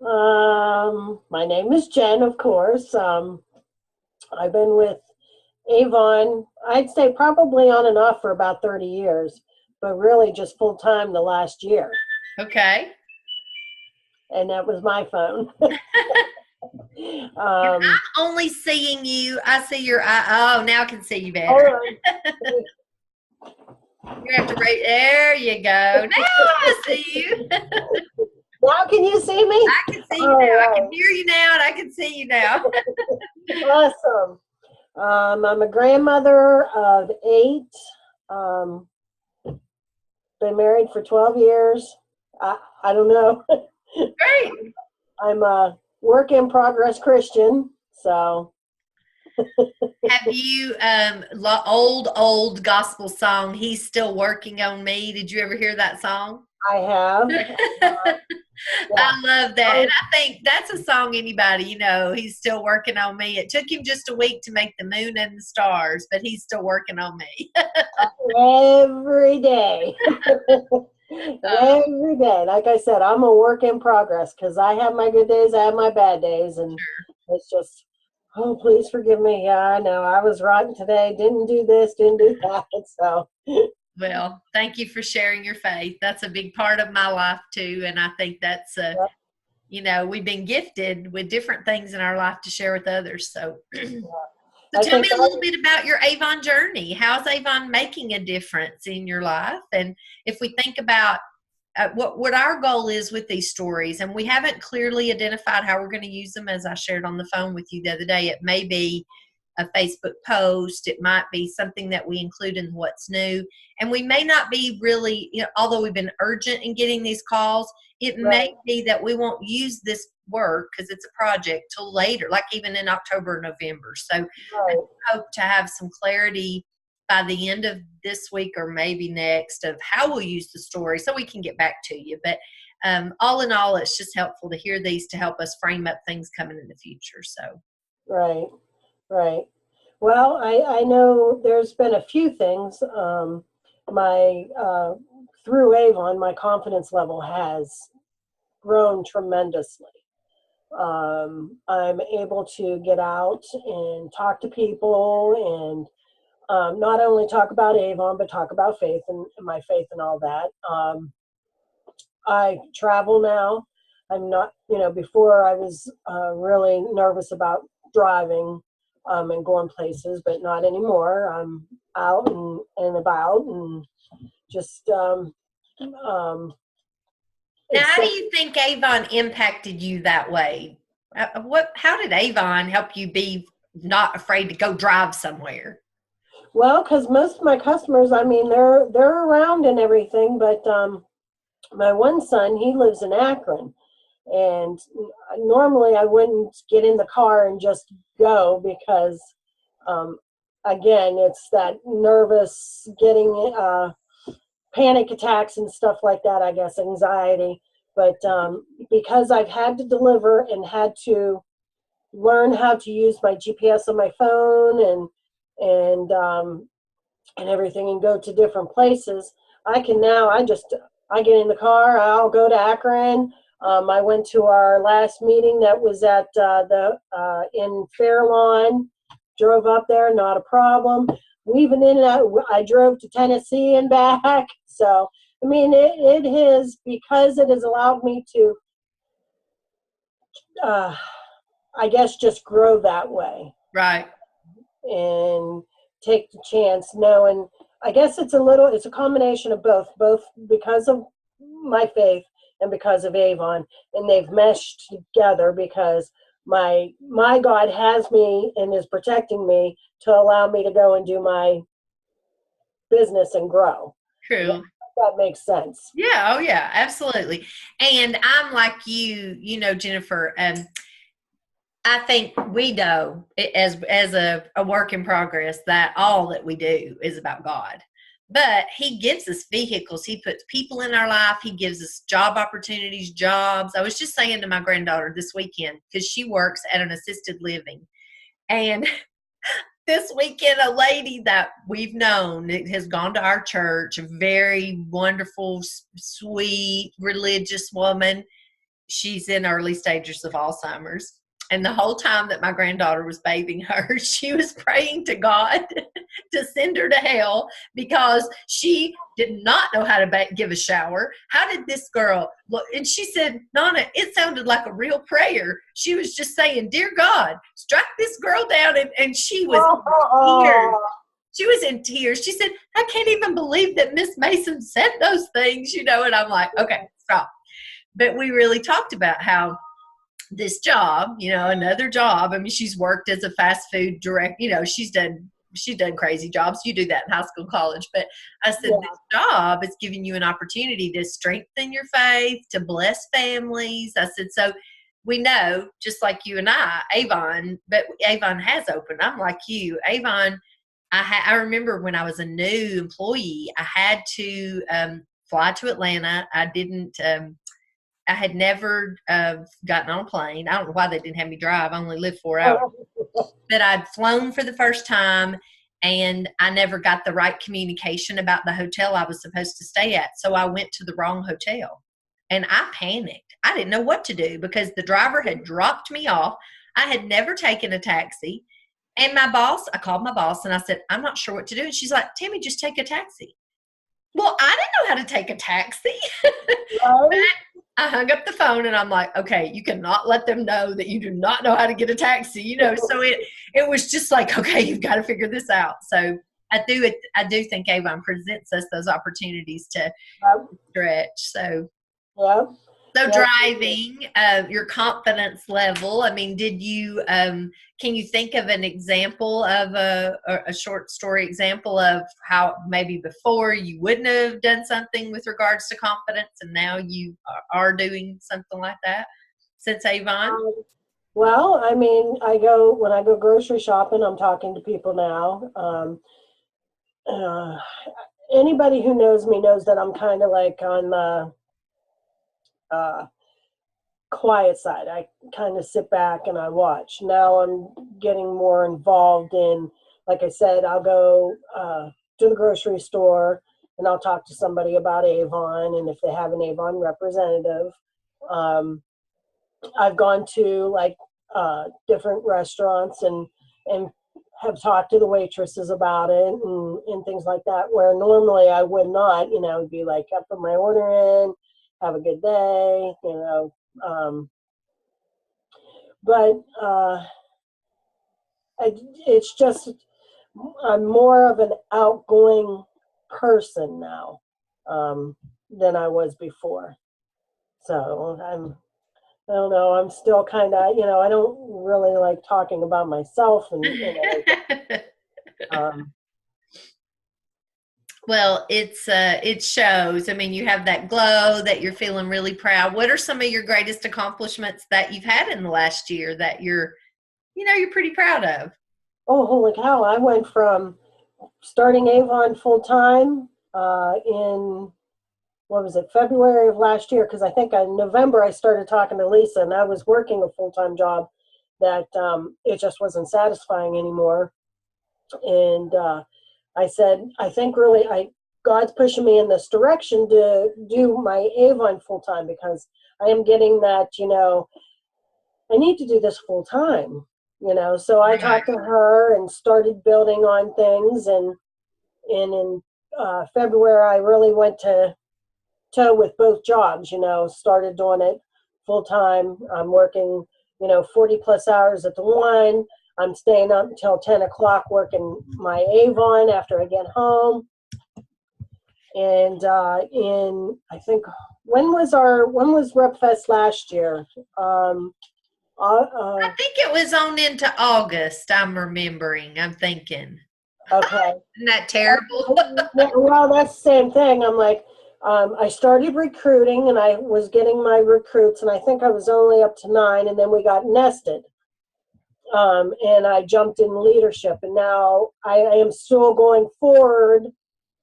My name is Jen, of course. I've been with Avon, I'd say probably on and off for about 30 years, but really just full time the last year. Okay. And that was my phone. And um, I'm only seeing you. I see your eye. Oh, now I can see you hold better. on. You have to rate. There you go. Now I see you. Now can you see me? I can see you All now. I can right. hear you now, and I can see you now. Awesome. I'm a grandmother of 8. Um, been married for 12 years. I don't know. Great. I'm a work in progress Christian. So Have you old gospel song? He's still working on me. Did you ever hear that song? I have. Yeah. I love that. And I, I think that's a song anybody, he's still working on me. It took him just a week to make the moon and the stars, but he's still working on me. every day. Uh, Every day. Like I said, I'm a work in progress because I have my good days, I have my bad days. And it's just, oh, please forgive me. Yeah, I know. I was rotten today. Didn't do this, didn't do that. So, well, thank you for sharing your faith. That's a big part of my life too. And I think that's, yeah, we've been gifted with different things in our life to share with others. So, so I tell me think a little bit about your Avon journey. How's Avon making a difference in your life? And if we think about what our goal is with these stories, and we haven't clearly identified how we're going to use them, as I shared on the phone with you the other day. It may be a Facebook post, it might be something that we include in what's new, and we may not be really, although we've been urgent in getting these calls, it right, may be that we won't use this work because it's a project till later, like even in October or November. So I right, hope to have some clarity by the end of this week or maybe next of how we'll use the story so we can get back to you. But all in all, it's just helpful to hear these to help us frame up things coming in the future. So, right, right. Well, I know there's been a few things. My through Avon, my confidence level has grown tremendously. I'm able to get out and talk to people and not only talk about Avon, but talk about faith and my faith and all that. I travel now. I'm not, before I was really nervous about driving and going places, but not anymore. I'm out and about and just now how do excited. you think Avon impacted you that way? How did Avon help you be not afraid to go drive somewhere? Well, because most of my customers, I mean, they're around and everything, but my one son, he lives in Akron, and normally I wouldn't get in the car and just go because, um, again, it's that nervous getting panic attacks and stuff like that. I guess anxiety, but because I've had to deliver and had to learn how to use my GPS on my phone and everything and go to different places. I can now. I get in the car. I'll go to Akron. I went to our last meeting that was at the in Fairlawn. Drove up there, not a problem. Weaving in and out. I drove to Tennessee and back. So I mean, it has because it has allowed me to, uh, I guess, just grow that way Right. and take the chance knowing. I guess it's a combination of both because of my faith and because of Avon, and they've meshed together because my God has me and is protecting me to allow me to go and do my business and grow. True. That makes sense. Yeah. Oh, yeah. Absolutely. And I'm like you, Jennifer. I think we know as a work in progress that all that we do is about God. But he gives us vehicles. He puts people in our life. He gives us job opportunities, jobs. I was just saying to my granddaughter this weekend, because she works at an assisted living. And this weekend, a lady that we've known has gone to our church, a very wonderful, sweet, religious woman. she's in early stages of Alzheimer's. And the whole time that my granddaughter was bathing her, she was praying to God to send her to hell because she did not know how to give a shower. How did this girl look? And she said, Nana, it sounded like a real prayer. She was just saying, dear God, strike this girl down. And she was in tears. She was in tears. She said, I can't even believe that Miss Mason said those things, and I'm like, okay, stop. But we really talked about how this job, another job. I mean, she's worked as a fast food she's done crazy jobs. You do that in high school, college. But I said, this job is giving you an opportunity to strengthen your faith, to bless families. I said, so we know, just like you and Avon, but Avon has opened. I'm like you, Avon. I remember when I was a new employee, I had to fly to Atlanta. I had never gotten on a plane. I don't know why they didn't have me drive. I only lived 4 hours. But I'd flown for the first time, and I never got the right communication about the hotel I was supposed to stay at. So I went to the wrong hotel, and I panicked. I didn't know what to do because the driver had dropped me off. I had never taken a taxi. And I called my boss, and I said, I'm not sure what to do. And she's like, Tammy, just take a taxi. Well, I didn't know how to take a taxi. I hung up the phone, and I'm like, okay, you cannot let them know that you do not know how to get a taxi, So it was just like, okay, you've got to figure this out. So I do think Avon presents us those opportunities to stretch. So driving, your confidence level. I mean, did you? Can you think of an example of a short story example of how maybe before you wouldn't have done something with regards to confidence, and now you are doing something like that since Avon? Well, I mean, when I go grocery shopping, I'm talking to people now. Anybody who knows me knows that I'm kind of like on the quiet side. I kind of sit back and I watch. Now I'm getting more involved in, like I said, I'll go to the grocery store and I'll talk to somebody about Avon, and if they have an Avon representative. I've gone to like different restaurants and have talked to the waitresses about it and things like that, where normally I would not, be like, I put my order in, have a good day, but it's just, I'm more of an outgoing person now than I was before. So I don't know, I'm still kind of, I don't really like talking about myself Well, it shows. I mean, you have that glow that you're feeling really proud. What are some of your greatest accomplishments that you've had in the last year that you're pretty proud of? Oh, holy cow. I went from starting Avon full time in, what was it, February of last year, because I think in November I started talking to Lisa, and I was working a full-time job that it just wasn't satisfying anymore. And I said, I think really God's pushing me in this direction to do my Avon full-time, because I am getting that, I need to do this full-time, So I talked to her and started building on things, and in February I really went to toe with both jobs, started doing it full time. I'm working, 40 plus hours at the one. I'm staying up until 10 o'clock working my Avon after I get home. And I think, when was Rep Fest last year? I think it was on into August. I'm thinking. Okay. Isn't that terrible? Well, that's the same thing. I'm like, I started recruiting, and I was getting my recruits, and I think I was only up to 9, and then we got nested. And I jumped in leadership, and now I am still going forward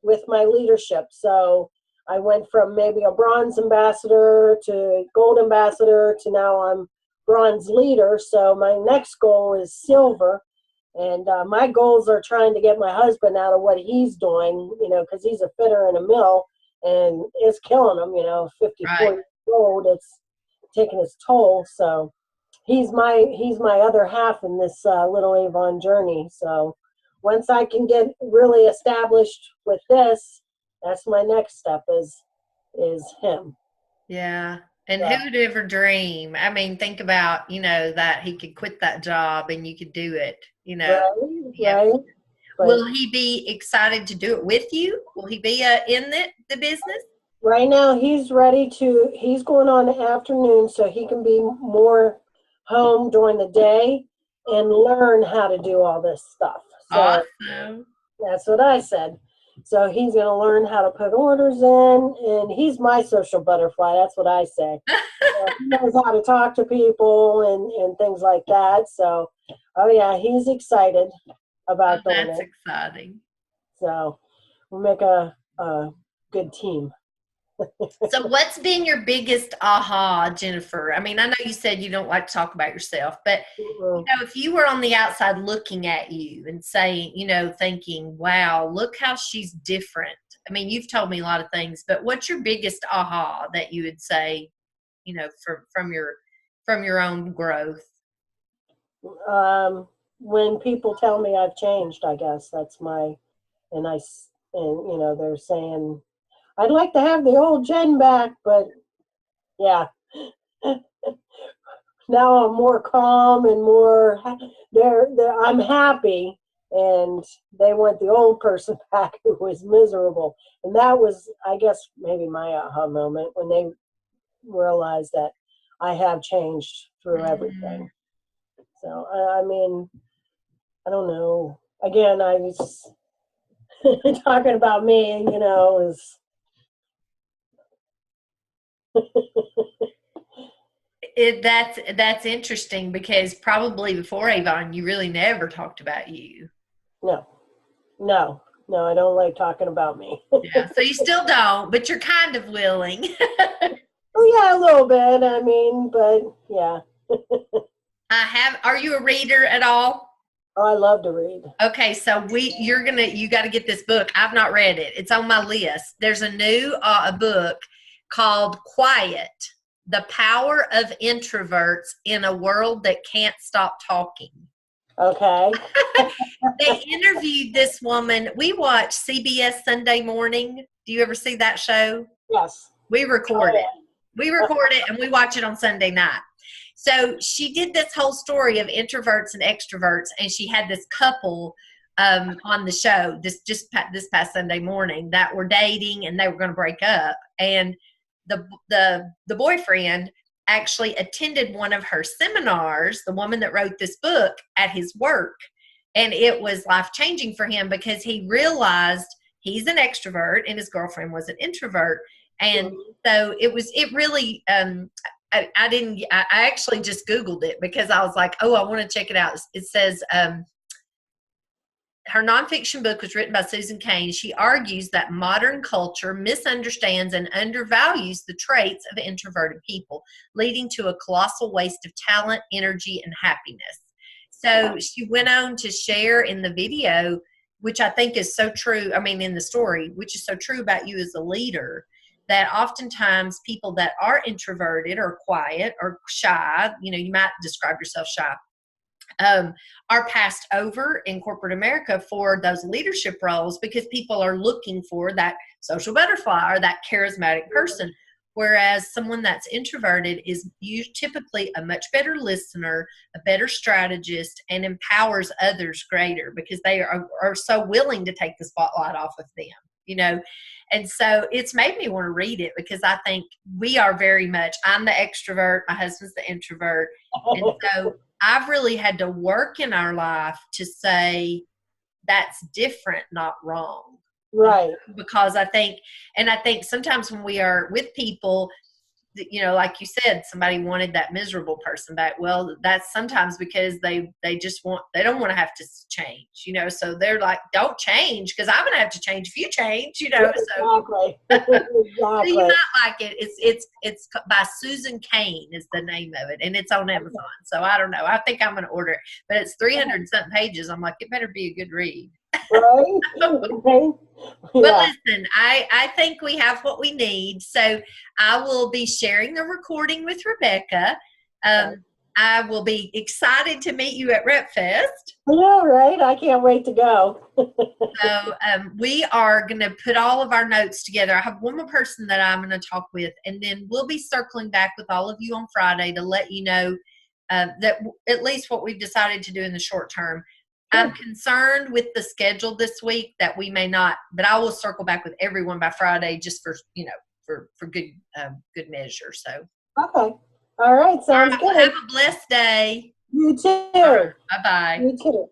with my leadership. So I went from maybe a bronze ambassador to gold ambassador to now I'm bronze leader. So my next goal is silver. And my goals are trying to get my husband out of what he's doing, because he's a fitter in a mill, and it's killing him, 54 years old. taken its toll. So he's my other half in this little Avon journey. So once I can get really established with this, that's my next step is him. Yeah. And So, who would ever dream? I mean, think about, that he could quit that job and you could do it. right, Yeah. right. But Will he be excited to do it with you? Will he be in the business? right now he's going on the afternoon so he can be more home during the day and learn how to do all this stuff. So Awesome. that's what I said. So he's going to learn how to put orders in, and he's my social butterfly. That's what I say. He knows how to talk to people and things like that. So, oh yeah, he's excited Oh, about doing that's it. exciting. So we'll make a good team. So, what's been your biggest aha, Jennifer? I mean, I know you said you don't like to talk about yourself, but Mhm. if you were on the outside looking at you and saying, thinking, wow, look how she's different. I mean, you've told me a lot of things, but what's your biggest aha that you would say, from your own growth? When people tell me I've changed, I guess that's my and I s- and they're saying I'd like to have the old Jen back, but yeah, now I'm more calm and more. I'm happy, and they want the old person back who was miserable, and that was, I guess, maybe my aha moment when they realized that I have changed through Mm, everything. So I mean, I don't know. Again, I was talking about me, is that's interesting because probably before Avon, you really never talked about you. no, no, no. I don't like talking about me. Yeah. So you still don't, but you're kind of willing. Oh yeah, a little bit. I mean, but yeah. Are you a reader at all? Oh, I love to read. Okay, so you got to get this book. I've not read it. It's on my list. There's a new a book called Quiet: The Power of Introverts in a World That Can't Stop Talking. Okay. They interviewed this woman. We watch CBS Sunday Morning. Do you ever see that show? Yes. We Oh record it. We record it and we watch it on Sunday night. So she did this whole story of introverts and extroverts, and she had this couple on the show this past Sunday morning that were dating and they were going to break up, and the boyfriend actually attended one of her seminars, the woman that wrote this book, at his work, and it was life changing for him because he realized he's an extrovert and his girlfriend was an introvert, and yeah. so it really I didn't. I actually just Googled it because I was like, oh, I want to check it out. It says her nonfiction book was written by Susan Cain. She argues that modern culture misunderstands and undervalues the traits of introverted people, leading to a colossal waste of talent, energy, and happiness. So she went on to share in the video, which I think is so true. I mean, in the story, which is so true about you as a leader, that oftentimes people that are introverted or quiet or shy, you might describe yourself shy, are passed over in corporate America for those leadership roles because people are looking for that social butterfly or that charismatic person. Whereas someone that's introverted is typically a much better listener, a better strategist, and empowers others greater because they are so willing to take the spotlight off of them. And so it's made me want to read it because I think we are very much, I'm the extrovert, my husband's the introvert. And so I've really had to work in our life to say that's different, not wrong. Right. Because I think sometimes when we are with people, like you said, somebody wanted that miserable person back. Well, that's sometimes because they don't want to have to change, so they're like, don't change because I'm going to have to change if you change, so. Exactly. So you Exactly. might like it. It's by Susan Cain is the name of it, and it's on Amazon. So I don't know. I think I'm going to order it, but it's 300 and something pages. I'm like, it better be a good read. Right? Right? But Yeah. listen, I think we have what we need. So I will be sharing a recording with Rebecca. Okay. I will be excited to meet you at Rep Fest. I know, right? I can't wait to go. So we are going to put all of our notes together. I have one more person that I'm going to talk with, and then we'll be circling back with all of you on Friday to let you know that at least what we've decided to do in the short term. I'm Good. concerned with the schedule this week that we may not, but I will circle back with everyone by Friday just for for good measure. So Okay. All right. all Sounds right, well, have good. a blessed day. You All right, too. bye bye. You too.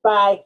Bye.